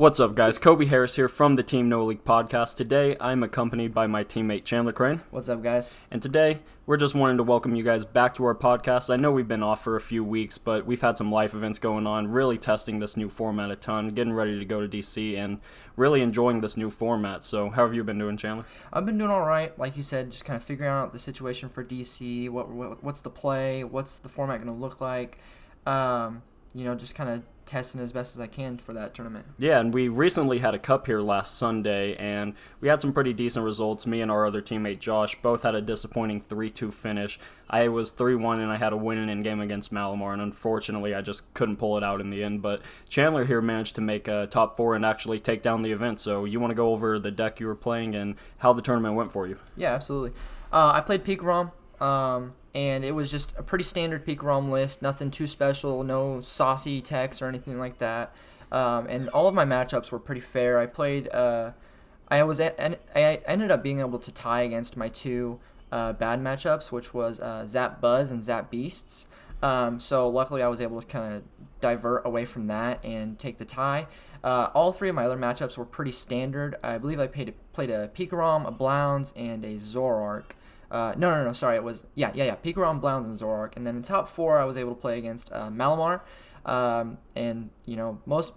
What's up, guys? Kobe Harris here from the Team No Leek podcast. Today, I'm accompanied by my teammate Chandler Crane. What's up, guys? And today, we're just wanting to welcome you guys back to our podcast. I know we've been off for a few weeks, but we've had some life events going on, really testing this new format a ton, getting ready to go to DC, and really enjoying this new format. So, how have you been doing, Chandler? I've been doing all right. Like you said, just kind of figuring out the situation for DC, what's the play, what's the format going to look like, just kind of testing as best as I can for that tournament. Yeah, and we recently had a cup here last Sunday, and we had some pretty decent results. Me and our other teammate Josh both had a disappointing 3-2 finish. I was 3-1, and I had a win-in game against Malamar, and unfortunately I just couldn't pull it out in the end. But Chandler here managed to make a top 4 and actually take down the event. So you want to go over the deck you were playing and how the tournament went for you? Yeah, absolutely. I played Peak Rom. And it was just a pretty standard Peak Rom list, nothing too special, no saucy techs or anything like that. And all of my matchups were pretty fair. I played, I ended up being able to tie against my two bad matchups, which was Zap Buzz and Zap Beasts. So luckily I was able to kind of divert away from that and take the tie. All three of my other matchups were pretty standard. I believe I played a Peak Rom, a Blounds, and a Zoroark. No, sorry, it was, Peak Rom, Blounds, and Zoroark. And then in top 4, I was able to play against Malamar.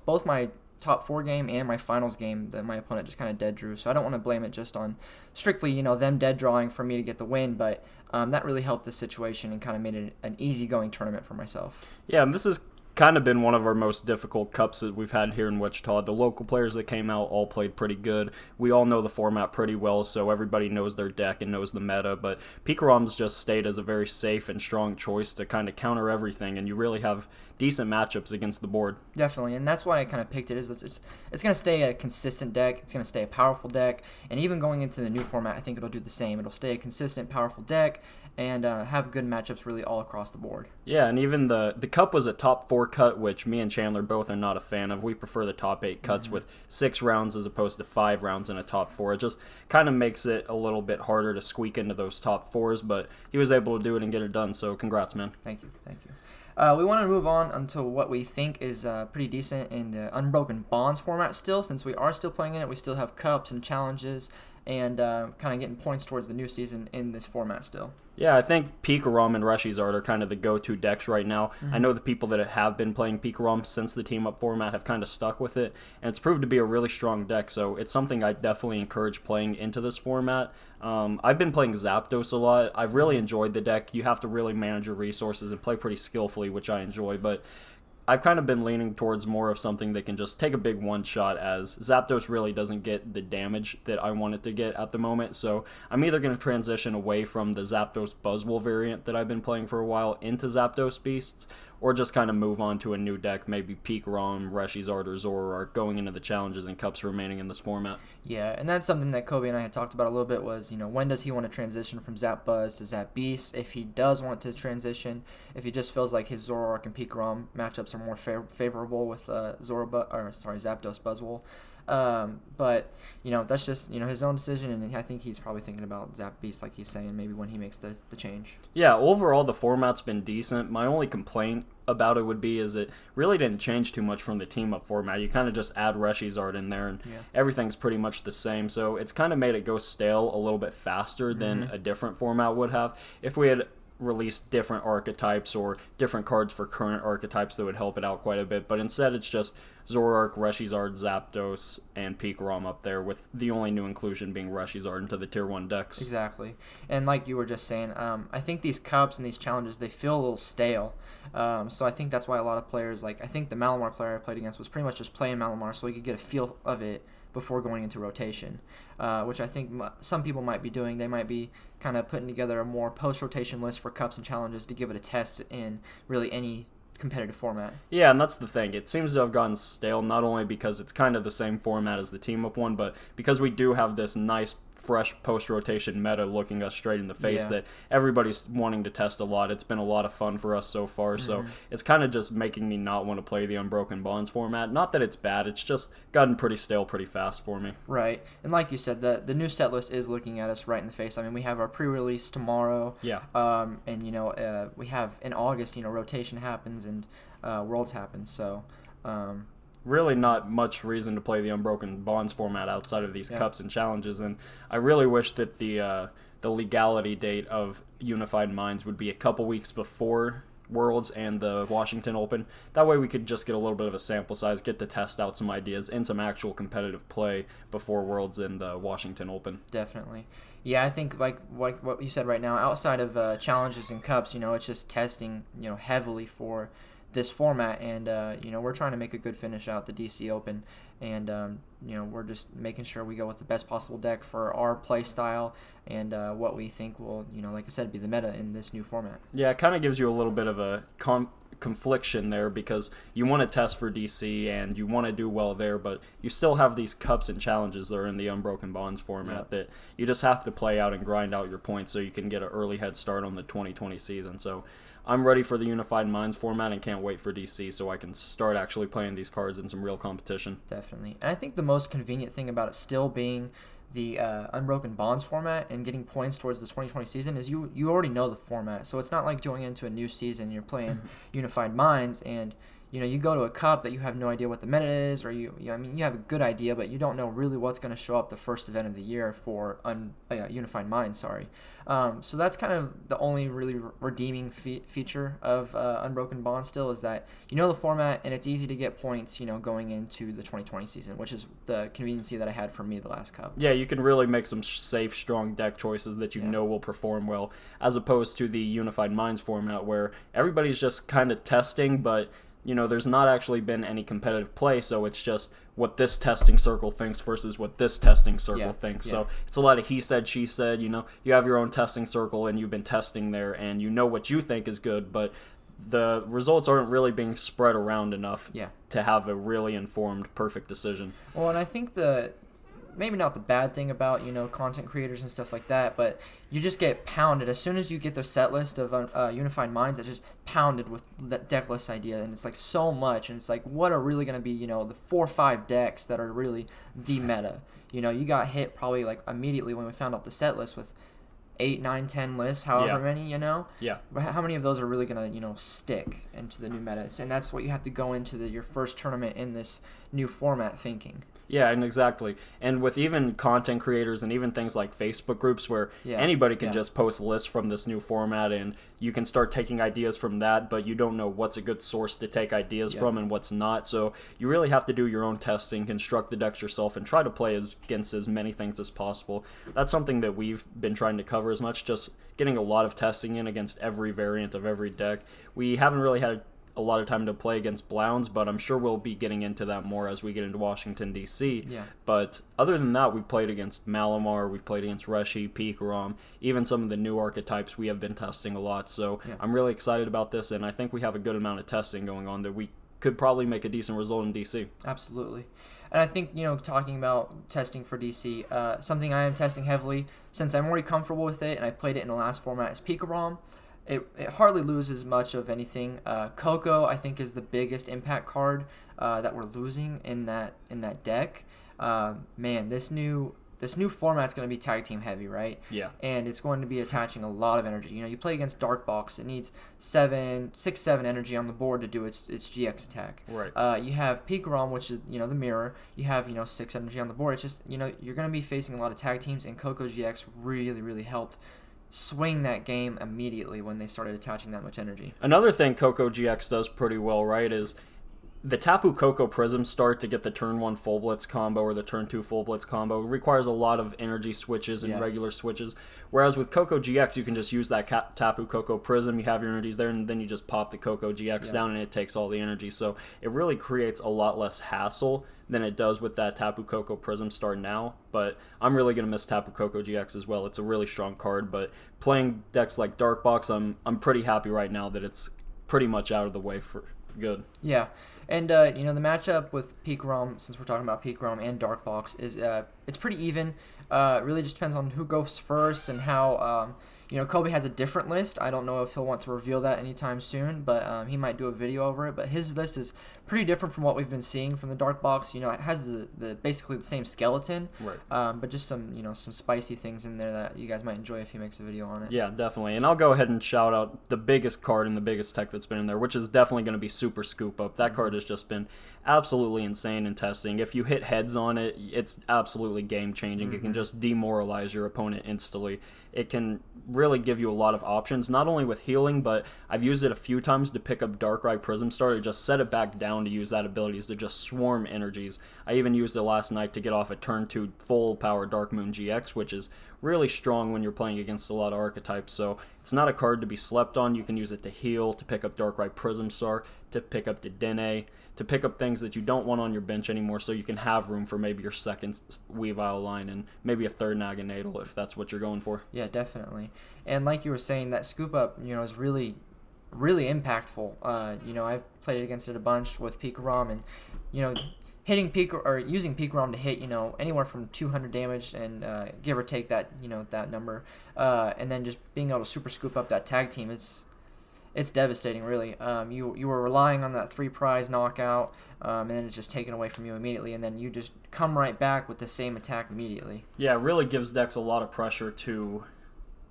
Both my top 4 game and my finals game that my opponent just kind of dead drew. So I don't want to blame it just on strictly, them dead drawing for me to get the win, but that really helped the situation and kind of made it an easygoing tournament for myself. Yeah, and this is kind of been one of our most difficult cups that we've had here in Wichita. The local players that came out all played pretty good. We all know the format pretty well, so everybody knows their deck and knows the meta, but Picarom's just stayed as a very safe and strong choice to kind of counter everything, and you really have decent matchups against the board. Definitely, and that's why I kind of picked it. It's going to stay a consistent deck. It's going to stay a powerful deck, and even going into the new format, I think it'll do the same. It'll stay a consistent, powerful deck, and have good matchups really all across the board. Yeah, and even the cup was a top 4 cut, which me and Chandler both are not a fan of. We prefer the top 8 cuts with 6 rounds as opposed to 5 rounds in a top 4. It just kind of makes it a little bit harder to squeak into those top 4s, but he was able to do it and get it done, so congrats, man. Thank you. We want to move on until what we think is pretty decent in the Unbroken Bonds format still. Since we are still playing in it, we still have cups and challenges and kind of getting points towards the new season in this format still. Yeah, I think Pikarom and Reshizard are kind of the go-to decks right now. I know the people that have been playing Pikarom since the team-up format have kind of stuck with it, and it's proved to be a really strong deck, so it's something I definitely encourage playing into this format. I've been playing Zapdos a lot. I've really enjoyed the deck. You have to really manage your resources and play pretty skillfully, which I enjoy, but I've kind of been leaning towards more of something that can just take a big one-shot, as Zapdos really doesn't get the damage that I want it to get at the moment. So I'm either going to transition away from the Zapdos Buzzwole variant that I've been playing for a while into Zapdos Beasts, or just kind of move on to a new deck, maybe Pikarom, Reshizard, or Zoroark, going into the challenges and cups remaining in this format. Yeah, and that's something that Kobe and I had talked about a little bit was, when does he want to transition from Zap Buzz to Zap Beast? If he does want to transition, if he just feels like his Zoroark and Pikarom matchups are more favorable with Zapdos Buzzwole. But that's just his own decision, and I think he's probably thinking about Zap Beast, like he's saying, maybe when he makes the change. Yeah, overall the format's been decent. My only complaint about it would be is it really didn't change too much from the team-up format. You kind of just add Reshizard in there, and everything's pretty much the same. So it's kind of made it go stale a little bit faster than a different format would have. If we had released different archetypes or different cards for current archetypes, that would help it out quite a bit, but instead it's just Zoroark, Reshizard, Zapdos, and Pikarom up there, with the only new inclusion being Reshizard into the Tier 1 decks. Exactly. And like you were just saying, I think these cups and these challenges, they feel a little stale. So I think that's why a lot of players, I think the Malamar player I played against was pretty much just playing Malamar so he could get a feel of it before going into rotation, which I think some people might be doing. They might be kind of putting together a more post-rotation list for cups and challenges to give it a test in really any competitive format. Yeah, and that's the thing. It seems to have gotten stale, not only because it's kind of the same format as the team-up one, but because we do have this nice fresh post-rotation meta looking us straight in the face that everybody's wanting to test a lot. It's been a lot of fun for us so far, so it's kind of just making me not want to play the Unbroken Bonds format. Not that it's bad, it's just gotten pretty stale pretty fast for me. Right, and like you said, the new set list is looking at us right in the face. I mean, we have our pre-release tomorrow, and we have in August, rotation happens and Worlds happens, so really not much reason to play the Unbroken Bonds format outside of these Yeah. cups and challenges. And I really wish that the legality date of Unified Minds would be a couple weeks before Worlds and the Washington Open. That way we could just get a little bit of a sample size, get to test out some ideas and some actual competitive play before Worlds and the Washington Open. Definitely. Yeah, I think like what you said right now, outside of challenges and cups, it's just testing, heavily for this format, and we're trying to make a good finish out the DC Open, and we're just making sure we go with the best possible deck for our play style and what we think will, like I said, be the meta in this new format. Yeah, it kind of gives you a little bit of a confliction there, because you want to test for DC and you want to do well there, but you still have these cups and challenges that are in the Unbroken Bonds format that you just have to play out and grind out your points so you can get an early head start on the 2020 season. So I'm ready for the Unified Minds format and can't wait for DC so I can start actually playing these cards in some real competition. Definitely. And I think the most convenient thing about it still being the Unbroken Bonds format and getting points towards the 2020 season is you already know the format. So it's not like going into a new season, you're playing Unified Minds, and you go to a cup that you have no idea what the meta is, or you have a good idea, but you don't know really what's going to show up the first event of the year for Unified Minds. So that's kind of the only really redeeming feature of Unbroken Bond still, is that the format and it's easy to get points going into the 2020 season, which is the conveniency that I had for me the last cup. Yeah, you can really make some safe, strong deck choices that you know will perform well, as opposed to the Unified Minds format where everybody's just kind of testing, but there's not actually been any competitive play, so it's just what this testing circle thinks versus what this testing circle thinks. So it's a lot of he said, she said. You have your own testing circle and you've been testing there, and you know what you think is good, but the results aren't really being spread around enough to have a really informed, perfect decision. Well, and I think maybe not the bad thing about content creators and stuff like that, but you just get pounded as soon as you get the set list of Unified Minds. It's just pounded with that deck list idea, and it's like so much, and it's like what are really going to be the 4 or 5 decks that are really the meta. You got hit probably like immediately when we found out the set list with 8, 9, 10 lists, however many, Yeah. How many of those are really going to, stick into the new metas? And that's what you have to go into your first tournament in this new format thinking. Yeah, and exactly. And with even content creators and even things like Facebook groups where anybody can just post lists from this new format, and you can start taking ideas from that, but you don't know what's a good source to take ideas from and what's not. So you really have to do your own testing, construct the decks yourself, and try to play against as many things as possible. That's something that we've been trying to cover as much, just getting a lot of testing in against every variant of every deck. We haven't really had a lot of time to play against Blounds, but I'm sure we'll be getting into that more as we get into Washington, D.C. Yeah. But other than that, we've played against Malamar, we've played against Reshi, Pikarom, even some of the new archetypes we have been testing a lot. So I'm really excited about this, and I think we have a good amount of testing going on that we could probably make a decent result in D.C. Absolutely. And I think, talking about testing for DC, something I am testing heavily, since I'm already comfortable with it and I played it in the last format, is Pikarom. It hardly loses much of anything. Coco, I think, is the biggest impact card that we're losing in that deck. Man, this new format's going to be tag team heavy, right? Yeah. And it's going to be attaching a lot of energy. You play against Dark Box, it needs 7 energy on the board to do its GX attack. Right. You have Pikarom, which is the mirror. You have 6 energy on the board. It's just you're going to be facing a lot of tag teams, and Coco GX really helped swing that game immediately when they started attaching that much energy. Another thing Coco GX does pretty well, right, is the Tapu Koko Prism start to get the turn 1 full blitz combo or the turn 2 full blitz combo requires a lot of energy switches and regular switches, whereas with Coco GX you can just use that Tapu Koko Prism, you have your energies there, and then you just pop the Coco GX down and it takes all the energy. So it really creates a lot less hassle than it does with that Tapu Koko Prism start now. But I'm really going to miss Tapu Koko GX as well. It's a really strong card, but playing decks like Dark Box, I'm pretty happy right now that it's pretty much out of the way for good. Yeah. And, the matchup with Pikarom, since we're talking about Pikarom and Dark Box, is it's pretty even. It really just depends on who goes first and how. Kobe has a different list. I don't know if he'll want to reveal that anytime soon, but he might do a video over it. But his list is pretty different from what we've been seeing from the Dark Box. It has the basically the same skeleton, right? But just some some spicy things in there that you guys might enjoy if he makes a video on it. Yeah, definitely. And I'll go ahead and shout out the biggest card and the biggest tech that's been in there, which is definitely going to be Super Scoop Up. That card has just been absolutely insane in testing. If you hit heads on it, it's absolutely game changing. It can just demoralize your opponent instantly. It can really give you a lot of options, not only with healing, but I've used it a few times to pick up Darkrai Prism Star to just set it back down to use that ability to just swarm energies. I even used it last night to get off a turn 2 full power Dark Moon GX, which is really strong when you're playing against a lot of archetypes. So it's not a card to be slept on. You can use it to heal, to pick up Darkrai Prism Star, to pick up Dedenne, to pick up things that you don't want on your bench anymore, so you can have room for maybe your second Weavile line and maybe a third Naganadel if that's what you're going for. Yeah, definitely. And like you were saying, that Scoop Up, is really, really impactful. I've played it against it a bunch with Pikarom, and hitting using Pikarom to hit anywhere from 200 damage and give or take that that number, and then just being able to super scoop up that tag team, it's devastating, really. You were relying on that 3 prize knockout, and then it's just taken away from you immediately, and then you just come right back with the same attack immediately. Yeah, it really gives decks a lot of pressure to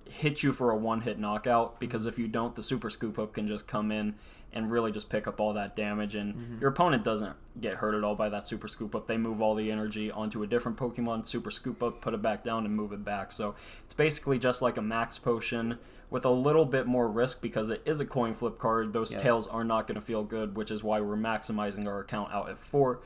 hit you for a one-hit knockout, because if you don't, the Super Scoop Up can just come in and really just pick up all that damage, and your opponent doesn't get hurt at all by that Super Scoop Up. They move all the energy onto a different Pokemon, Super Scoop Up, put it back down, and move it back. So it's basically just like a Max Potion with a little bit more risk, because it is a coin flip card. Those tails are not going to feel good, which is why we're maximizing our account out at 4.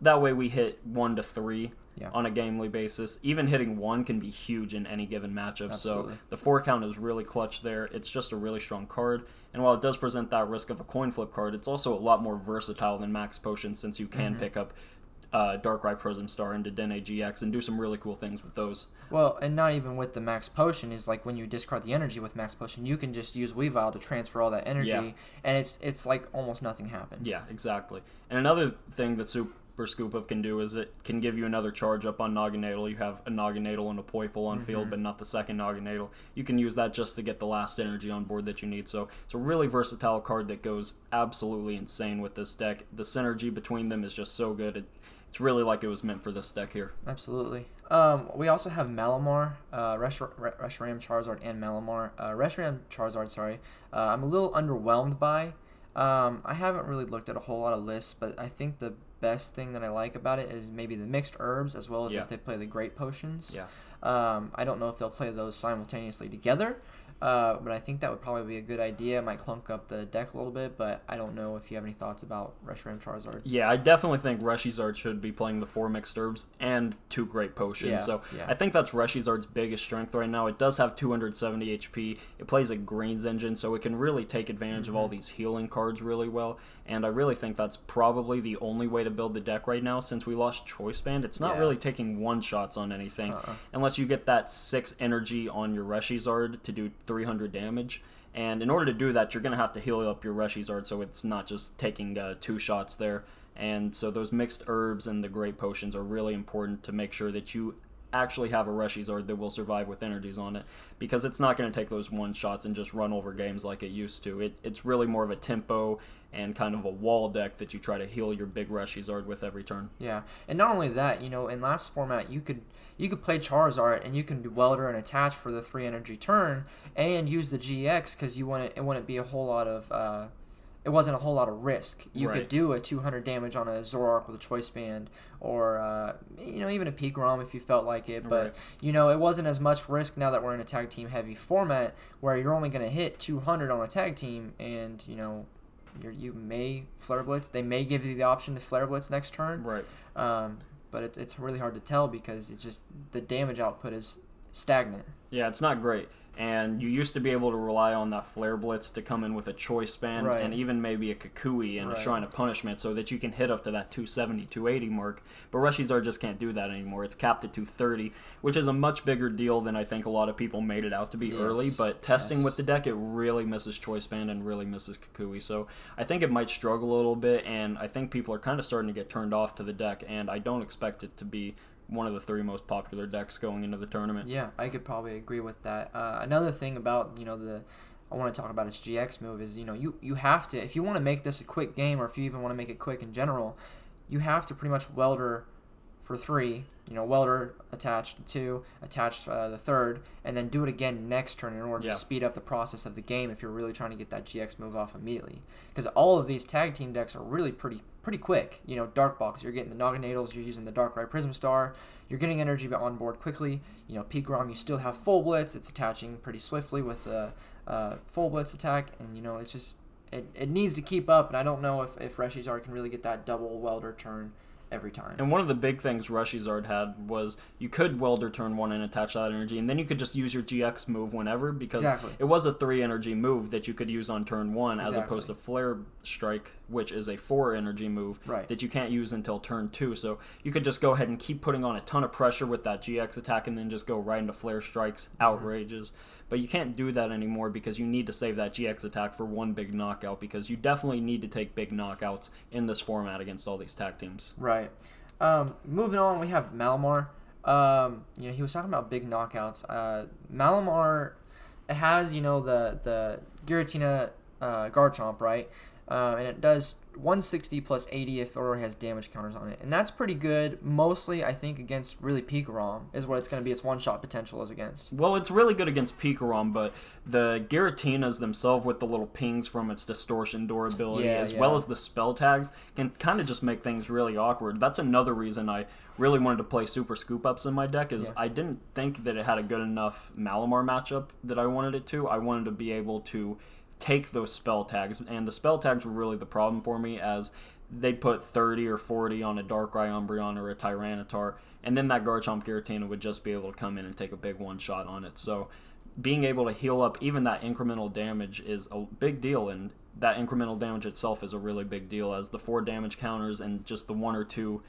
That way we hit 1 to 3 on a gamely basis. Even hitting 1 can be huge in any given matchup. Absolutely. So the 4 count is really clutch there. It's just a really strong card. And while it does present that risk of a coin flip card, it's also a lot more versatile than Max Potion, since you can pick up Darkrai Prism Star and Dedenne GX and do some really cool things with those. Well, and not even with the Max Potion, is like when you discard the energy with Max Potion, you can just use Weavile to transfer all that energy, and it's like almost nothing happened. Yeah, exactly. And another thing that Super Scoop Up can do is it can give you another charge up on Naganadel. You have a Naganadel and a Poipole on field, but not the second Naganadel. You can use that just to get the last energy on board that you need. So it's a really versatile card that goes absolutely insane with this deck. The synergy between them is just so good. It's really like it was meant for this deck here. Absolutely. We also have Malamar, Reshiram Charizard, and Malamar. Reshiram Charizard, sorry. I'm a little underwhelmed by. I haven't really looked at a whole lot of lists, but I think the best thing that I like about it is maybe the mixed herbs, as well as if they play the great potions. Yeah. I don't know if they'll play those simultaneously together, but I think that would probably be a good idea. It might clunk up the deck a little bit, but I don't know if you have any thoughts about Reshiram Charizard. Yeah, I definitely think Reshizard should be playing the 4 mixed herbs and 2 great potions. I think that's Reshizard's biggest strength right now. It does have 270 HP. It plays a greens engine, so it can really take advantage of all these healing cards really well. And I really think that's probably the only way to build the deck right now. Since we lost Choice Band, it's not really taking one-shots on anything unless you get that 6 energy on your Reshizard to do 300 damage. And in order to do that, you're going to have to heal up your Reshizard, so it's not just taking 2 shots there. And so those mixed herbs and the great potions are really important to make sure that you actually have a Reshizard that will survive with energies on it, because it's not going to take those one shots and just run over games like it used to. It's really more of a tempo and kind of a wall deck that you try to heal your big Reshizard with every turn. Yeah, and not only that, in last format you could play Charizard and you can do Welder and attach for the 3 energy turn and use the GX, because it wouldn't be a whole lot of it wasn't a whole lot of risk. You could do a 200 damage on a Zoroark with a Choice Band, or even a Pikarom if you felt like it. But it wasn't as much risk now that we're in a tag team heavy format where you're only going to hit 200 on a tag team, and you may Flare Blitz. They may give you the option to Flare Blitz next turn. Right. But it's really hard to tell, because it's just the damage output is stagnant. Yeah, it's not great. And you used to be able to rely on that Flare Blitz to come in with a Choice Band and even maybe a Kukui and a Shrine of Punishment, so that you can hit up to that 270, 280 mark. But Reshizard just can't do that anymore. It's capped at 230, which is a much bigger deal than I think a lot of people made it out to be early. But testing with the deck, it really misses Choice Band and really misses Kukui. So I think it might struggle a little bit, and I think people are kind of starting to get turned off to the deck, and I don't expect it to be one of the 3 most popular decks going into the tournament. Yeah, I could probably agree with that. Another thing about, I want to talk about its GX move is, you have to, if you want to make this a quick game, or if you even want to make it quick in general, you have to pretty much welder for 3, welder attach 2, attach the 3rd, and then do it again next turn in order to speed up the process of the game if you're really trying to get that GX move off immediately. Because all of these tag team decks are really pretty quick. Dark Box, you're getting the Nogginators, you're using the Darkrai Prism Star, you're getting energy on board quickly. Peak Rom, you still have Full Blitz, it's attaching pretty swiftly with the Full Blitz attack, and it's just, it needs to keep up, and I don't know if Reshizard can really get that double welder turn every time. And one of the big things Reshizard had was you could welder turn 1 and attach that energy, and then you could just use your GX move whenever, because it was a 3 energy move that you could use on turn 1 as opposed to Flare Strike, which is a 4 energy move that you can't use until turn 2. So you could just go ahead and keep putting on a ton of pressure with that GX attack and then just go right into Flare Strikes, outrages. But you can't do that anymore because you need to save that GX attack for one big knockout, because you definitely need to take big knockouts in this format against all these tag teams. Right. Moving on, we have Malamar. He was talking about big knockouts. Malamar, it has, the Giratina Garchomp, right? And it does 160 plus 80 if it already has damage counters on it. And that's pretty good, mostly, I think, against really Pikarom is what it's going to be. Its one-shot potential is against. Well, it's really good against Pikarom, but the Giratinas themselves with the little pings from its Distortion Door ability, as well as the spell tags, can kind of just make things really awkward. That's another reason I really wanted to play Super Scoop-Ups in my deck, is I didn't think that it had a good enough Malamar matchup that I wanted it to. I wanted to be able to take those spell tags, and the spell tags were really the problem for me, as they put 30 or 40 on a Darkrai Umbreon or a Tyranitar, and then that Garchomp Giratina would just be able to come in and take a big one-shot on it. So being able to heal up even that incremental damage is a big deal, and that incremental damage itself is a really big deal, as the 4 damage counters and just the 1 or 2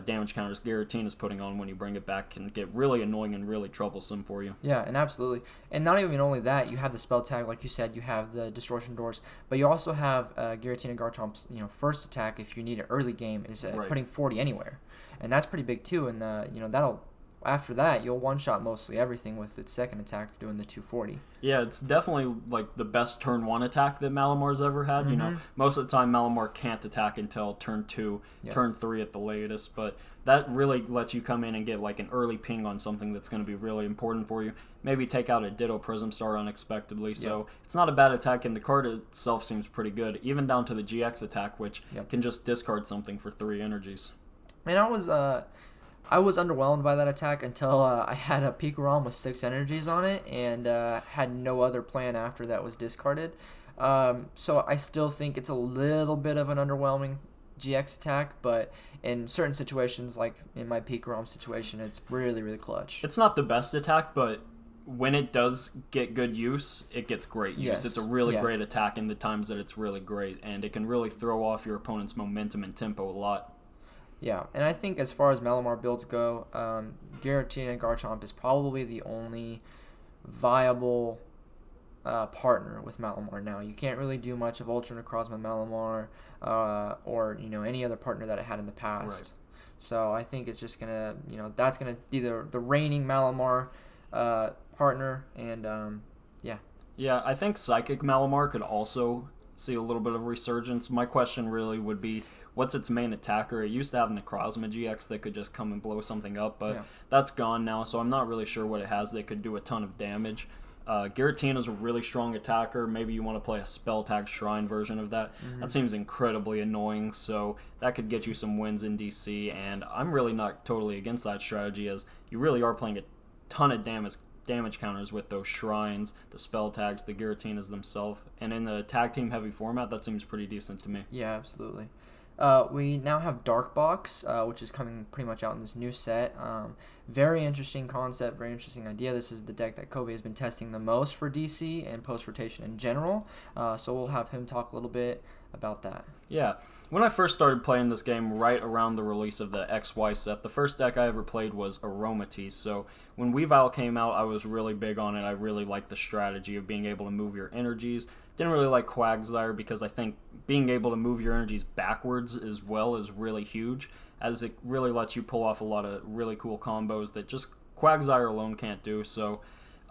damage counters Giratina is putting on when you bring it back can get really annoying and really troublesome for you. Yeah, and absolutely. And not even only that, you have the spell tag, like you said, you have the Distortion Doors, but you also have Giratina Garchomp's first attack, if you need an early game, is putting 40 anywhere. And that's pretty big too, and that'll, after that, you'll one-shot mostly everything with its second attack doing the 240. Yeah, it's definitely like the best turn 1 attack that Malamar's ever had. Most of the time Malamar can't attack until turn 2, turn 3 at the latest, but that really lets you come in and get like an early ping on something that's going to be really important for you. Maybe take out a Ditto Prism Star unexpectedly. So it's not a bad attack, and the card itself seems pretty good, even down to the GX attack, which can just discard something for 3 energies. And I was underwhelmed by that attack until I had a Pikarom with 6 energies on it, and had no other plan after that was discarded. So I still think it's a little bit of an underwhelming GX attack, but in certain situations, like in my Pikarom situation, it's really, really clutch. It's not the best attack, but when it does get good use, it gets great use. Yes. It's a really great attack in the times that it's really great, and it can really throw off your opponent's momentum and tempo a lot. Yeah, and I think as far as Malamar builds go, Giratina Garchomp is probably the only viable partner with Malamar now. You can't really do much of Ultra Necrozma Malamar or any other partner that it had in the past. Right. So I think it's just gonna that's gonna be the reigning Malamar partner, and Yeah, I think Psychic Malamar could also see a little bit of resurgence. My question really would be, what's its main attacker? It used to have Necrozma GX that could just come and blow something up, but that's gone now, so I'm not really sure what it has that could do a ton of damage. Giratina's a really strong attacker. Maybe you want to play a spell tag shrine version of that. That seems incredibly annoying, so that could get you some wins in DC, and I'm really not totally against that strategy, as you really are playing a ton of damage counters with those shrines, the spell tags, the Giratinas themselves, and in the tag team heavy format, that seems pretty decent to me. Yeah, absolutely. We now have Dark Box, which is coming pretty much out in this new set. Very interesting concept, very interesting idea. This is the deck that Kobe has been testing the most for DC and post-rotation in general. So we'll have him talk a little bit about that. Yeah. When I first started playing this game right around the release of the XY set, the first deck I ever played was Aromatisse. So when Weavile came out, I was really big on it. I really liked the strategy of being able to move your energies. Didn't really like Quagsire because I think being able to move your energies backwards as well is really huge, as it really lets you pull off a lot of really cool combos that just Quagsire alone can't do. So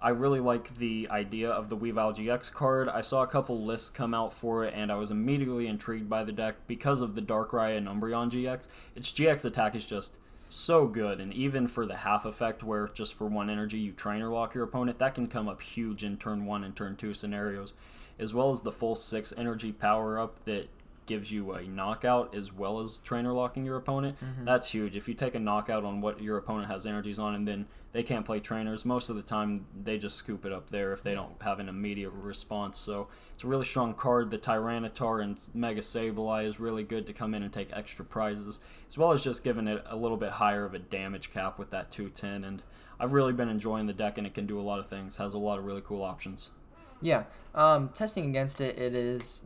I really like the idea of the Weavile GX card. I saw a couple lists come out for it, and I was immediately intrigued by the deck because of the Darkrai and Umbreon GX. Its GX attack is just so good, and even for the half effect where just for 1 energy you trainer lock your opponent, that can come up huge in turn 1 and turn 2 scenarios, as well as the full 6 energy power up that gives you a knockout as well as trainer locking your opponent. That's huge. If you take a knockout on what your opponent has energies on and then they can't play trainers, most of the time they just scoop it up there if they don't have an immediate response. So it's a really strong card. The Tyranitar and Mega Sableye is really good to come in and take extra prizes, as well as just giving it a little bit higher of a damage cap with that 210. And I've really been enjoying the deck, and it can do a lot of things. Has a lot of really cool options. Yeah, testing against it, it is,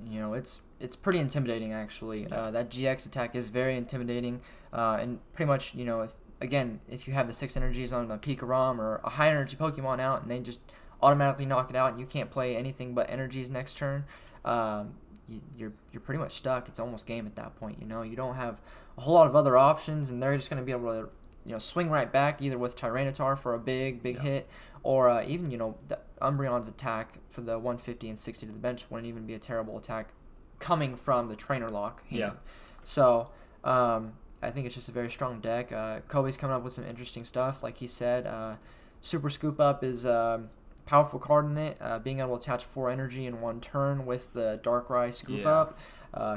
it's pretty intimidating, actually. That GX attack is very intimidating, and pretty much, if you have the 6 energies on a Pikarom or a high energy Pokemon out and they just automatically knock it out and you can't play anything but energies next turn, you're pretty much stuck. It's almost game at that point. You don't have a whole lot of other options, and they're just going to be able to swing right back either with Tyranitar for a big hit, or even the Umbreon's attack for the 150 and 60 to the bench wouldn't even be a terrible attack coming from the trainer lock hand. So I think it's just a very strong deck. Kobe's coming up with some interesting stuff, like he said. Super Scoop Up is a powerful card in it, being able to attach 4 energy in 1 turn with the Darkrai Scoop Up.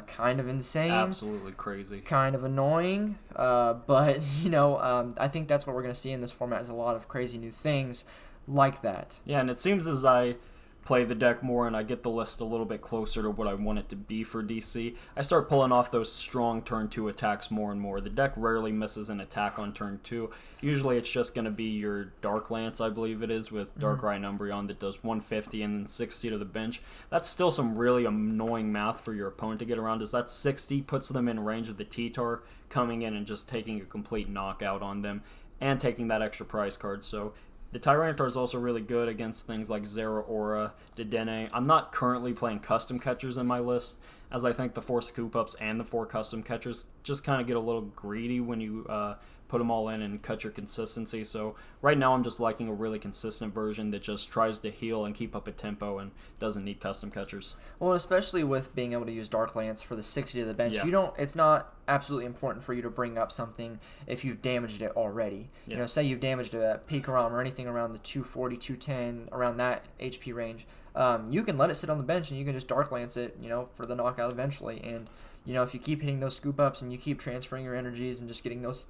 Kind of insane. Absolutely crazy. Kind of annoying. But, I think that's what we're going to see in this format, is a lot of crazy new things like that. Yeah, and it seems as I play the deck more and I get the list a little bit closer to what I want it to be for DC, I start pulling off those strong turn 2 attacks more and more. The deck rarely misses an attack on turn 2. Usually it's just going to be your Dark Lance, I believe it is, with Darkrai and Umbreon that does 150 and then 60 to the bench. That's still some really annoying math for your opponent to get around, as that 60 puts them in range of the T-Tar coming in and just taking a complete knockout on them and taking that extra prize card. So the Tyranitar is also really good against things like Zeraora, Dedenne. I'm not currently playing custom catchers in my list, as I think the 4 Scoop Ups and the 4 custom catchers just kind of get a little greedy when you put them all in and cut your consistency. So right now I'm just liking a really consistent version that just tries to heal and keep up a tempo and doesn't need custom catchers. Well, especially with being able to use Dark Lance for the 60 to the bench, it's not absolutely important for you to bring up something if you've damaged it already. Say you've damaged a Pikarom or anything around the 240, 210, around that HP range. You can let it sit on the bench and you can just Dark Lance it, for the knockout eventually. And, if you keep hitting those Scoop Ups and you keep transferring your energies and just getting those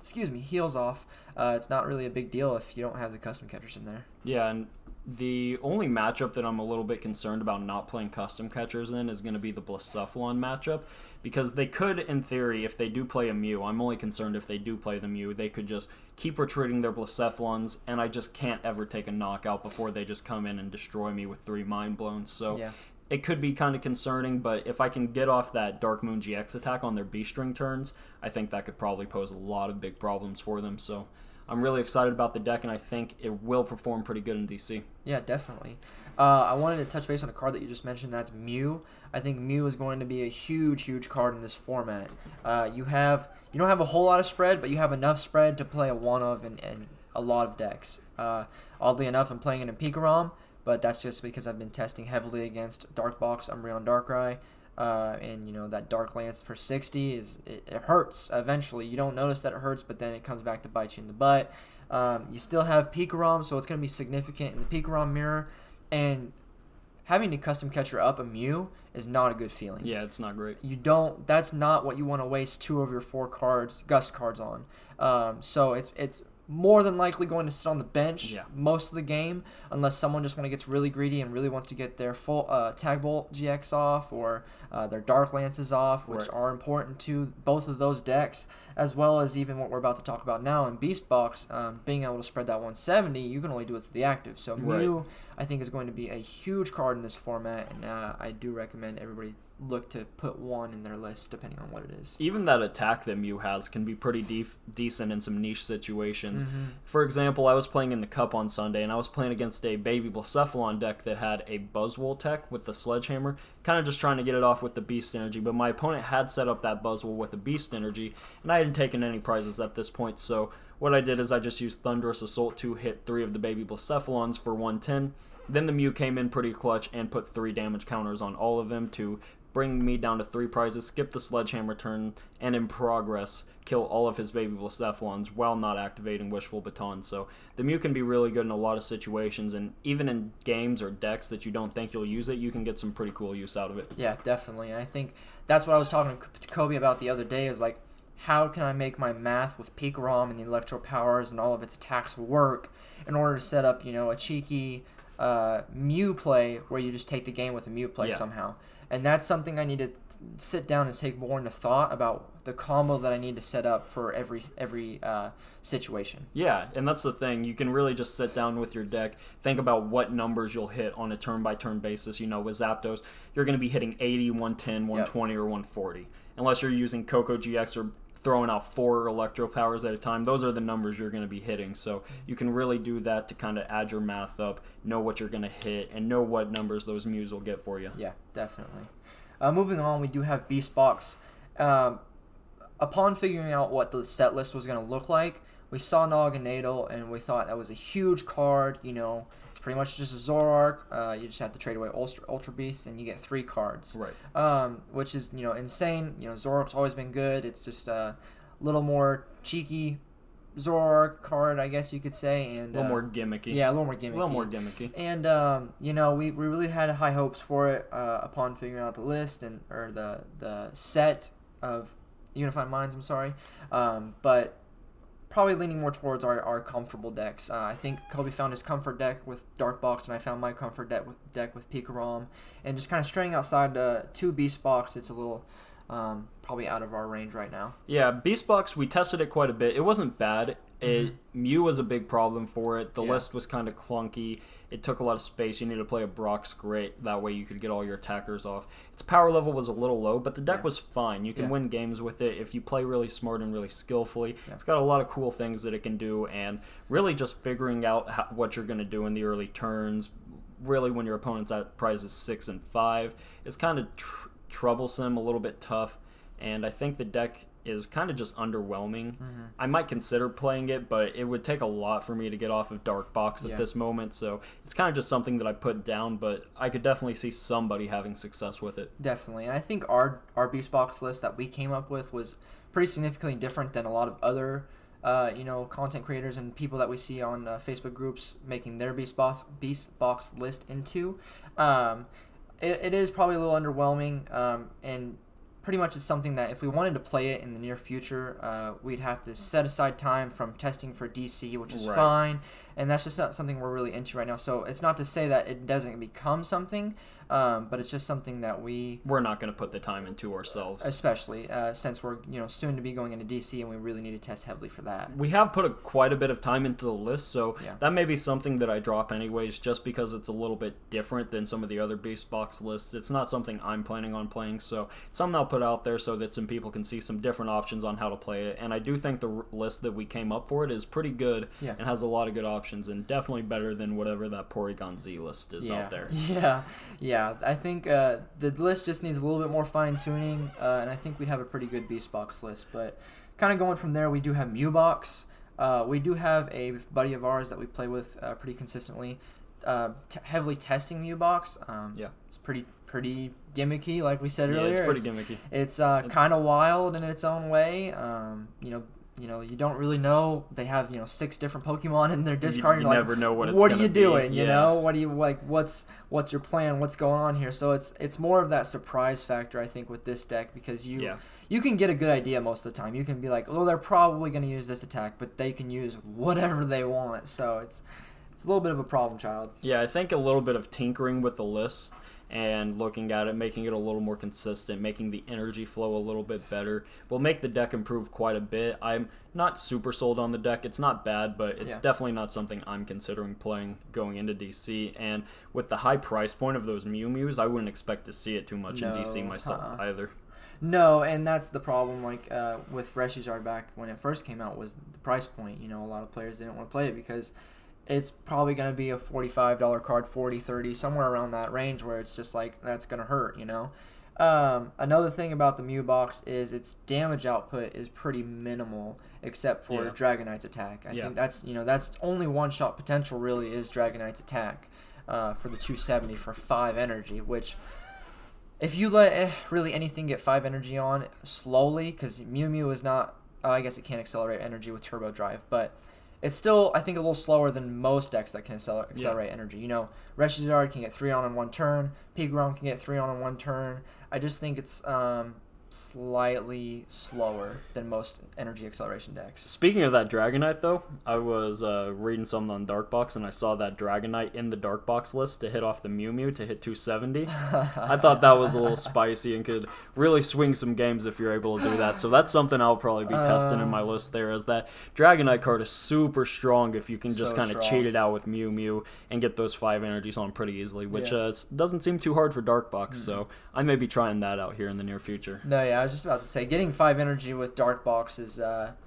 heals off, it's not really a big deal if you don't have the custom catchers in there. Yeah, and the only matchup that I'm a little bit concerned about not playing custom catchers in is going to be the Blacephalon matchup, because they could, in theory, if they do play a Mew, I'm only concerned if they do play the Mew, they could just keep retreating their Blacephalons, and I just can't ever take a knockout before they just come in and destroy me with 3 Mind Blowns. So it could be kind of concerning, but if I can get off that Dark Moon GX attack on their B-string turns, I think that could probably pose a lot of big problems for them. So I'm really excited about the deck, and I think it will perform pretty good in DC. Yeah, definitely. I wanted to touch base on a card that you just mentioned. That's Mew. I think Mew is going to be a huge card in this format. You don't have a whole lot of spread, but you have enough spread to play a one of in a lot of decks. Oddly enough, I'm playing it in Pikarom, but that's just because I've been testing heavily against Dark Box, Umbreon, Darkrai, and that Dark Lance for 60 it hurts eventually. You don't notice that it hurts, but then it comes back to bite you in the butt. You still have Pikarom, so it's going to be significant in the Pikarom mirror, and having to custom catcher up a Mew is not a good feeling. Yeah, it's not great. That's not what you want to waste 2 of your 4 Gust cards on. So it's more than likely going to sit on the bench most of the game, unless someone just gets really greedy and really wants to get their full Tag Bolt GX off, or their Dark Lances off, which are important to both of those decks, as well as even what we're about to talk about now in Beast Box, being able to spread that 170, you can only do it to the active. So Mew, I think, is going to be a huge card in this format, and I do recommend everybody look to put one in their list depending on what it is. Even that attack that Mew has can be pretty decent in some niche situations. Mm-hmm. For example, I was playing in the Cup on Sunday, and I was playing against a Baby Blacephalon deck that had a Buzzwole tech with the Sledgehammer, kind of just trying to get it off with the Beast Energy, but my opponent had set up that Buzzwole with the Beast Energy, and I hadn't taken any prizes at this point, so what I did is I just used Thunderous Assault to hit 3 of the Baby Blacephalons for 110. Then the Mew came in pretty clutch and put 3 damage counters on all of them to bring me down to 3 prizes, skip the Sledgehammer turn, and in progress, kill all of his Baby Blacephalons while not activating Wishful Baton. So the Mew can be really good in a lot of situations, and even in games or decks that you don't think you'll use it, you can get some pretty cool use out of it. Yeah, definitely. I think that's what I was talking to Kobe about the other day, is like, how can I make my math with Pikarom and the Electro Powers and all of its attacks work in order to set up, a cheeky Mew play where you just take the game with a Mew play somehow. And that's something I need to sit down and take more into thought about, the combo that I need to set up for every situation. Yeah, and that's the thing. You can really just sit down with your deck, think about what numbers you'll hit on a turn-by-turn basis. With Zapdos, you're going to be hitting 80, 110, 120, or 140. Unless you're using Coco GX or throwing out 4 Electro Powers at a time, those are the numbers you're going to be hitting. So you can really do that to kind of add your math up, know what you're going to hit, and know what numbers those Mews will get for you. Yeah, definitely. Moving on, we do have Beast Box. Upon figuring out what the set list was going to look like, we saw Naganadel, and we thought that was a huge card. It's pretty much just a Zoroark. You just have to trade away Ultra Beasts, and you get 3 cards. Right. Which is, insane. Zoroark's always been good. It's just a little more cheeky Zoroark card, I guess you could say. And a little more gimmicky. Yeah, a little more gimmicky. And, we really had high hopes for it upon figuring out the list or the set of Unified Minds, but probably leaning more towards our comfortable decks. I think Kobe found his comfort deck with Dark Box, and I found my comfort deck with Pikarom. And just kind of straying outside 2 Beast Box, it's a little probably out of our range right now. Yeah, Beast Box, we tested it quite a bit. It wasn't bad. Mew was a big problem for it. The list was kind of clunky. It took a lot of space. You needed to play a Brock's great. That way you could get all your attackers off. Its power level was a little low, but the deck was fine. You can win games with it if you play really smart and really skillfully. Yeah. It's got a lot of cool things that it can do, and really just figuring out what you're going to do in the early turns, really when your opponent's at prizes 6 and 5, is kind of troublesome, a little bit tough, and I think the deck is kind of just underwhelming. I might consider playing it, but it would take a lot for me to get off of Dark Box at this moment, so it's kind of just something that I put down, but I could definitely see somebody having success with it. Definitely, and I think our Beast Box list that we came up with was pretty significantly different than a lot of other content creators and people that we see on Facebook groups making their Beast Box list into. It is probably a little underwhelming, and pretty much it's something that if we wanted to play it in the near future, we'd have to set aside time from testing for DC, which is fine, and that's just not something we're really into right now. So it's not to say that it doesn't become something, but it's just something that we're not going to put the time into ourselves, especially since we're soon to be going into DC, and we really need to test heavily for that. We have put quite a bit of time into the list, so that may be something that I drop anyways, just because it's a little bit different than some of the other Beast Box lists. It's not something I'm planning on playing, so it's something I'll put out there so that some people can see some different options on how to play it. And I do think the list that we came up for it is pretty good and has a lot of good options, and definitely better than whatever that Porygon Z list is out there. Yeah, I think the list just needs a little bit more fine-tuning, and I think we have a pretty good Beast Box list. But kind of going from there, we do have Mew Box. We do have a buddy of ours that we play with pretty consistently, heavily testing Mew Box. It's pretty gimmicky, like we said earlier. It's pretty gimmicky. It's kind of wild in its own way. You don't really know. They have 6 different Pokemon in their discard. You never know what it's what are you doing? Be. What do you like? What's your plan? What's going on here? So it's more of that surprise factor, I think, with this deck, because you can get a good idea most of the time. You can be like, oh, they're probably going to use this attack, but they can use whatever they want. So it's a little bit of a problem child. Yeah, I think a little bit of tinkering with the list and looking at it, making it a little more consistent, making the energy flow a little bit better will make the deck improve quite a bit. I'm not super sold on the deck. It's not bad, but it's definitely not something I'm considering playing going into DC. And with the high price point of those Mew Mews, I wouldn't expect to see it too much in DC myself either. No, and that's the problem. Like with Reshizard back when it first came out, was the price point. You know, a lot of players didn't want to play it because it's probably going to be a $45 card, 40, 30, somewhere around that range where it's just like, that's going to hurt, you know? Another thing about the Mew box is its damage output is pretty minimal, except for Dragonite's attack. I think that's, you know, that's only one-shot potential really is Dragonite's attack for the 270 for 5 energy, which if you let really anything get 5 energy on slowly, because Mew Mew is not, I guess it can't accelerate energy with Turbo Drive, but it's still, I think, a little slower than most decks that can accelerate energy. You know, Reshizard can get 3 on in 1 turn. Pigrom can get 3 on in 1 turn. I just think it's slightly slower than most energy acceleration decks. Speaking of that Dragonite, though, I was reading something on Darkbox, and I saw that Dragonite in the Darkbox list to hit off the Mew Mew to hit 270. I thought that was a little spicy and could really swing some games if you're able to do that. So that's something I'll probably be testing in my list there, as that Dragonite card is super strong if you can just kind of cheat it out with Mew Mew and get those 5 energies on pretty easily, which doesn't seem too hard for Darkbox, so I may be trying that out here in the near future. No, yeah, I was just about to say, getting 5 energy with Darkbox is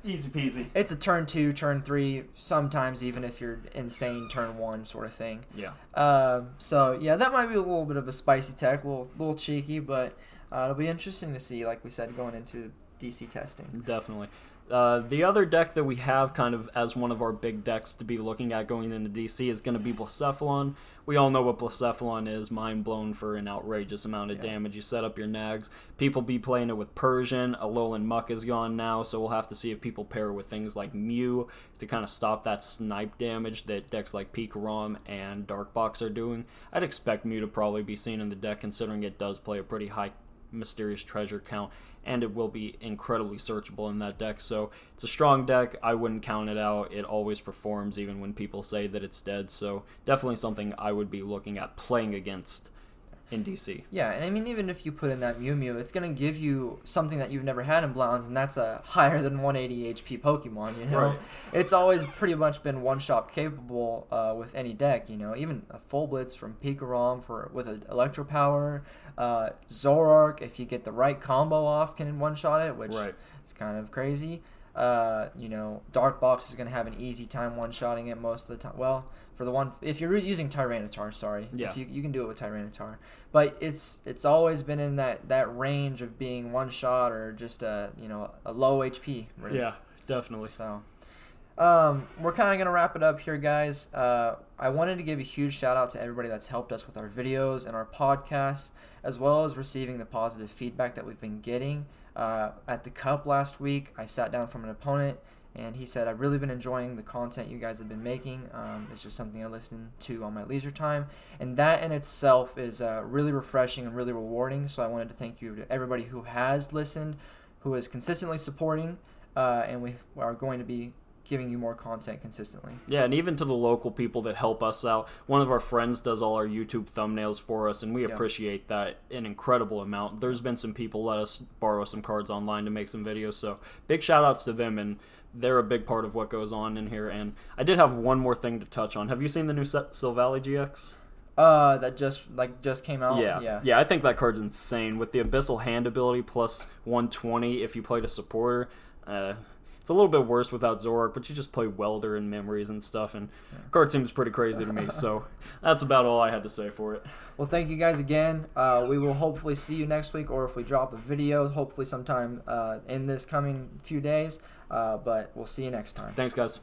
easy peasy. It's a turn 2, turn 3, sometimes even if you're insane turn 1 sort of thing. Yeah. So yeah, that might be a little bit of a spicy tech, a little cheeky, but it'll be interesting to see, like we said, going into DC testing. Definitely. The other deck that we have kind of as one of our big decks to be looking at going into DC is going to be Blacephalon. We all know what Blacephalon is, mind blown for an outrageous amount of damage. You set up your nags. People be playing it with Persian. Alolan Muck is gone now, so we'll have to see if people pair it with things like Mew to kind of stop that snipe damage that decks like Pikarom and Darkbox are doing. I'd expect Mew to probably be seen in the deck, considering it does play a pretty high Mysterious Treasure count, and it will be incredibly searchable in that deck. So it's a strong deck. I wouldn't count it out. It always performs even when people say that it's dead. So definitely something I would be looking at playing against in DC. Yeah, and I mean, even if you put in that Mew Mew, it's going to give you something that you've never had in Blounds, and that's a higher than 180 HP Pokemon, you know? Right. It's always pretty much been one-shot capable with any deck, you know? Even a Full Blitz from Pikarom with an Electro Power. Zoroark, if you get the right combo off, can one-shot it, which is kind of crazy. You know, Darkbox is going to have an easy time one-shotting it most of the time. Well, for the one, if you're using Tyranitar, sorry, if you can do it with Tyranitar, but it's always been in that range of being one shot or just a low HP. Really. Yeah, definitely. So, we're kind of gonna wrap it up here, guys. I wanted to give a huge shout out to everybody that's helped us with our videos and our podcasts, as well as receiving the positive feedback that we've been getting. At the Cup last week, I sat down from an opponent, and he said, I've really been enjoying the content you guys have been making. It's just something I listen to on my leisure time. And that in itself is really refreshing and really rewarding. So I wanted to thank you to everybody who has listened, who is consistently supporting, and we are going to be giving you more content consistently. Yeah, and even to the local people that help us out. One of our friends does all our YouTube thumbnails for us, and we appreciate that an incredible amount. There's been some people let us borrow some cards online to make some videos, so big shout outs to them, and they're a big part of what goes on in here. And I did have one more thing to touch on. Have you seen the new Silvally GX? That just came out. Yeah. I think that card's insane with the Abyssal Hand ability plus 120 if you played a supporter. It's a little bit worse without Zoroark, but you just play Welder and Memories and stuff, and the card seems pretty crazy to me. So that's about all I had to say for it. Well, thank you guys again. We will hopefully see you next week, or if we drop a video, hopefully sometime in this coming few days. But we'll see you next time. Thanks, guys.